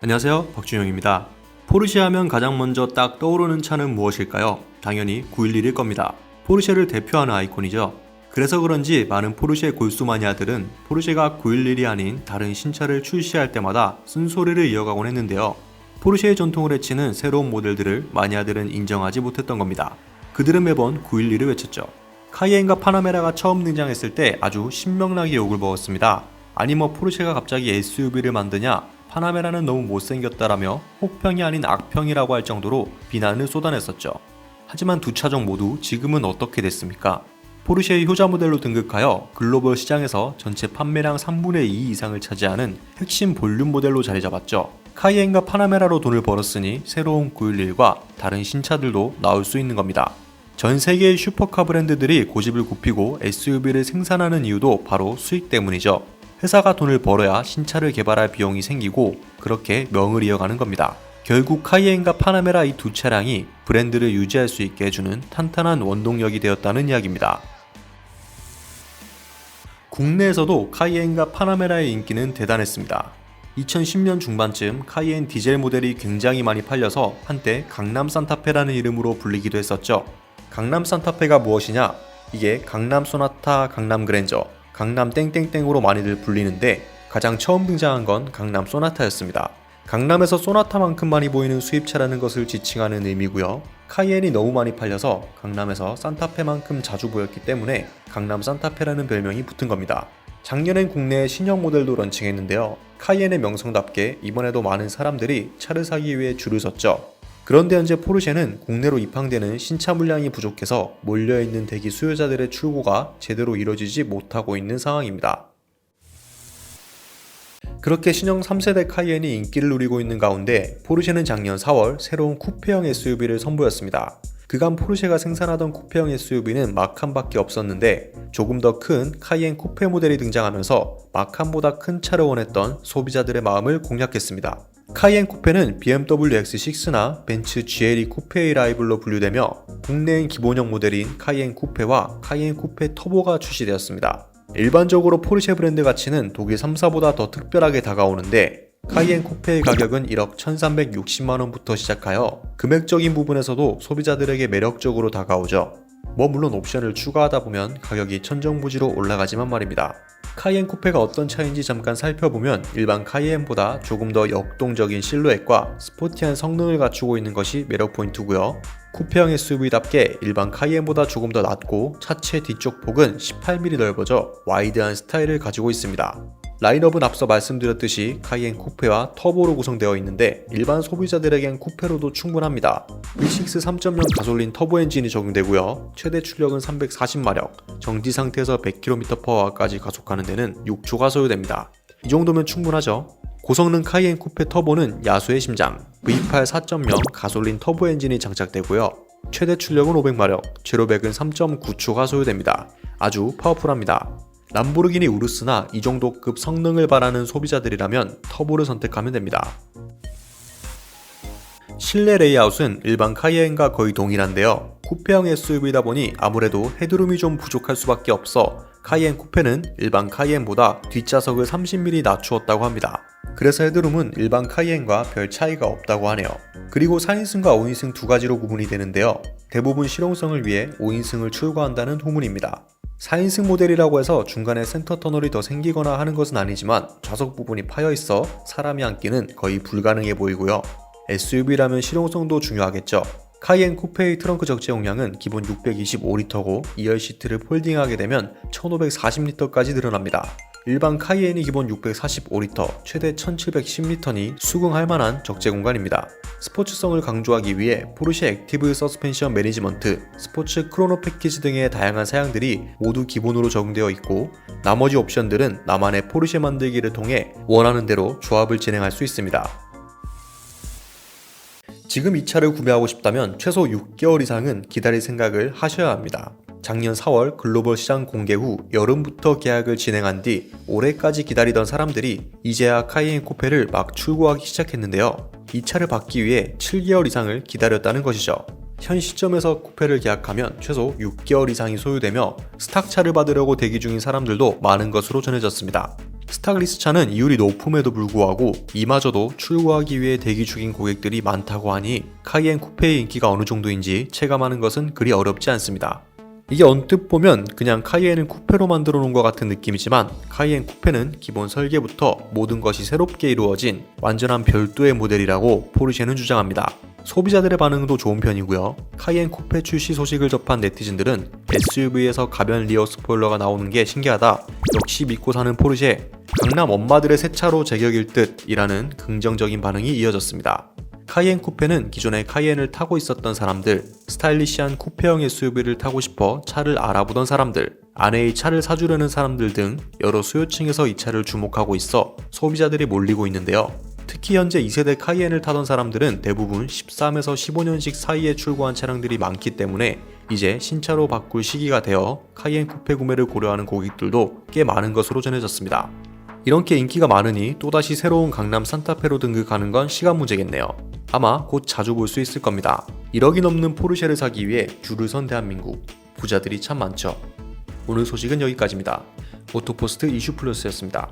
안녕하세요, 박준영입니다. 포르쉐 하면 가장 먼저 딱 떠오르는 차는 무엇일까요? 당연히 911일 겁니다. 포르쉐를 대표하는 아이콘이죠. 그래서 그런지 많은 포르쉐 골수 마니아들은 포르쉐가 911이 아닌 다른 신차를 출시할 때마다 쓴소리를 이어가곤 했는데요. 포르쉐의 전통을 해치는 새로운 모델들을 마니아들은 인정하지 못했던 겁니다. 그들은 매번 911을 외쳤죠. 카이엔과 파나메라가 처음 등장했을 때 아주 신명나게 욕을 먹었습니다. 아니 포르쉐가 갑자기 SUV를 만드냐? 파나메라는 너무 못생겼다라며 혹평이 아닌 악평이라고 할 정도로 비난을 쏟아냈었죠. 하지만 두 차종 모두 지금은 어떻게 됐습니까? 포르쉐의 효자 모델로 등극하여 글로벌 시장에서 전체 판매량 3분의 2 이상을 차지하는 핵심 볼륨 모델로 자리 잡았죠. 카이엔과 파나메라로 돈을 벌었으니 새로운 911과 다른 신차들도 나올 수 있는 겁니다. 전 세계의 슈퍼카 브랜드들이 고집을 굽히고 SUV를 생산하는 이유도 바로 수익 때문이죠. 회사가 돈을 벌어야 신차를 개발할 비용이 생기고 그렇게 명을 이어가는 겁니다. 결국 카이엔과 파나메라 이 두 차량이 브랜드를 유지할 수 있게 해주는 탄탄한 원동력이 되었다는 이야기입니다. 국내에서도 카이엔과 파나메라의 인기는 대단했습니다. 2010년 중반쯤 카이엔 디젤 모델이 굉장히 많이 팔려서 한때 강남 산타페라는 이름으로 불리기도 했었죠. 강남 산타페가 무엇이냐? 이게 강남 소나타, 강남 그랜저, 강남 땡땡땡으로 많이들 불리는데 가장 처음 등장한 건 강남 소나타였습니다. 강남에서 소나타만큼 많이 보이는 수입차라는 것을 지칭하는 의미고요. 카이엔이 너무 많이 팔려서 강남에서 산타페만큼 자주 보였기 때문에 강남 산타페라는 별명이 붙은 겁니다. 작년엔 국내에 신형 모델도 런칭했는데요. 카이엔의 명성답게 이번에도 많은 사람들이 차를 사기 위해 줄을 섰죠. 그런데 현재 포르쉐는 국내로 입항되는 신차 물량이 부족해서 몰려있는 대기 수요자들의 출고가 제대로 이뤄지지 못하고 있는 상황입니다. 그렇게 신형 3세대 카이엔이 인기를 누리고 있는 가운데 포르쉐는 작년 4월 새로운 쿠페형 SUV를 선보였습니다. 그간 포르쉐가 생산하던 쿠페형 SUV는 마칸밖에 없었는데 조금 더 큰 카이엔 쿠페 모델이 등장하면서 마칸보다 큰 차를 원했던 소비자들의 마음을 공략했습니다. 카이엔 쿠페는 BMW X6나 벤츠 GLE 쿠페의 라이벌로 분류되며 국내엔 기본형 모델인 카이엔 쿠페와 카이엔 쿠페 터보가 출시되었습니다. 일반적으로 포르쉐 브랜드 가치는 독일 3사보다 더 특별하게 다가오는데 카이엔 쿠페의 가격은 1억 1360만원부터 시작하여 금액적인 부분에서도 소비자들에게 매력적으로 다가오죠. 물론 옵션을 추가하다 보면 가격이 천정부지로 올라가지만 말입니다. 카이엔 쿠페가 어떤 차인지 잠깐 살펴보면 일반 카이엔보다 조금 더 역동적인 실루엣과 스포티한 성능을 갖추고 있는 것이 매력 포인트고요. 쿠페형 SUV답게 일반 카이엔보다 조금 더 낮고 차체 뒤쪽 폭은 18mm 넓어져 와이드한 스타일을 가지고 있습니다. 라인업은 앞서 말씀드렸듯이 카이엔 쿠페와 터보로 구성되어 있는데 일반 소비자들에겐 쿠페로도 충분합니다. V6 3.0 가솔린 터보 엔진이 적용되고요. 최대 출력은 340마력, 정지 상태에서 100km/h까지 가속하는 데는 6초가 소요됩니다. 이 정도면 충분하죠. 고성능 카이엔 쿠페 터보는 야수의 심장, V8 4.0 가솔린 터보 엔진이 장착되고요. 최대 출력은 500마력, 제로 100은 3.9초가 소요됩니다. 아주 파워풀합니다. 람보르기니 우루스나 이 정도급 성능을 바라는 소비자들이라면 터보를 선택하면 됩니다. 실내 레이아웃은 일반 카이엔과 거의 동일한데요. 쿠페형 SUV다 보니 아무래도 헤드룸이 좀 부족할 수밖에 없어 카이엔 쿠페는 일반 카이엔보다 뒷좌석을 30mm 낮추었다고 합니다. 그래서 헤드룸은 일반 카이엔과 별 차이가 없다고 하네요. 그리고 4인승과 5인승 두 가지로 구분이 되는데요. 대부분 실용성을 위해 5인승을 출고한다는 후문입니다. 4인승 모델이라고 해서 중간에 센터 터널이 더 생기거나 하는 것은 아니지만 좌석 부분이 파여있어 사람이 앉기는 거의 불가능해 보이고요. SUV라면 실용성도 중요하겠죠. 카이엔 쿠페의 트렁크 적재 용량은 기본 625리터고 2열 시트를 폴딩하게 되면 1540리터까지 늘어납니다. 일반 카이엔이 기본 645리터, 최대 1710리터니 수긍할 만한 적재 공간입니다. 스포츠성을 강조하기 위해 포르쉐 액티브 서스펜션 매니지먼트, 스포츠 크로노 패키지 등의 다양한 사양들이 모두 기본으로 적용되어 있고 나머지 옵션들은 나만의 포르쉐 만들기를 통해 원하는 대로 조합을 진행할 수 있습니다. 지금 이 차를 구매하고 싶다면 최소 6개월 이상은 기다릴 생각을 하셔야 합니다. 작년 4월 글로벌 시장 공개 후 여름부터 계약을 진행한 뒤 올해까지 기다리던 사람들이 이제야 카이엔 쿠페를 막 출고하기 시작했는데요. 이 차를 받기 위해 7개월 이상을 기다렸다는 것이죠. 현 시점에서 쿠페를 계약하면 최소 6개월 이상이 소요되며 스탁차를 받으려고 대기 중인 사람들도 많은 것으로 전해졌습니다. 스타글리스 차는 이율이 높음에도 불구하고 이마저도 출고하기 위해 대기 중인 고객들이 많다고 하니 카이엔 쿠페의 인기가 어느 정도인지 체감하는 것은 그리 어렵지 않습니다. 이게 언뜻 보면 그냥 카이엔을 쿠페로 만들어 놓은 것 같은 느낌이지만 카이엔 쿠페는 기본 설계부터 모든 것이 새롭게 이루어진 완전한 별도의 모델이라고 포르쉐는 주장합니다. 소비자들의 반응도 좋은 편이고요. 카이엔 쿠페 출시 소식을 접한 네티즌들은 SUV에서 가변 리어 스포일러가 나오는 게 신기하다. 역시 믿고 사는 포르쉐. 강남 엄마들의 새 차로 제격일 듯이라는 긍정적인 반응이 이어졌습니다. 카이엔 쿠페는 기존에 카이엔을 타고 있었던 사람들, 스타일리시한 쿠페형 SUV를 타고 싶어 차를 알아보던 사람들, 아내의 차를 사주려는 사람들 등 여러 수요층에서 이 차를 주목하고 있어 소비자들이 몰리고 있는데요. 특히 현재 2세대 카이엔을 타던 사람들은 대부분 13에서 15년식 사이에 출고한 차량들이 많기 때문에 이제 신차로 바꿀 시기가 되어 카이엔 쿠페 구매를 고려하는 고객들도 꽤 많은 것으로 전해졌습니다. 이렇게 인기가 많으니 또다시 새로운 강남 산타페로 등극하는 건 시간 문제겠네요. 아마 곧 자주 볼 수 있을 겁니다. 1억이 넘는 포르쉐를 사기 위해 줄을 선 대한민국. 부자들이 참 많죠. 오늘 소식은 여기까지입니다. 오토포스트 이슈플러스였습니다.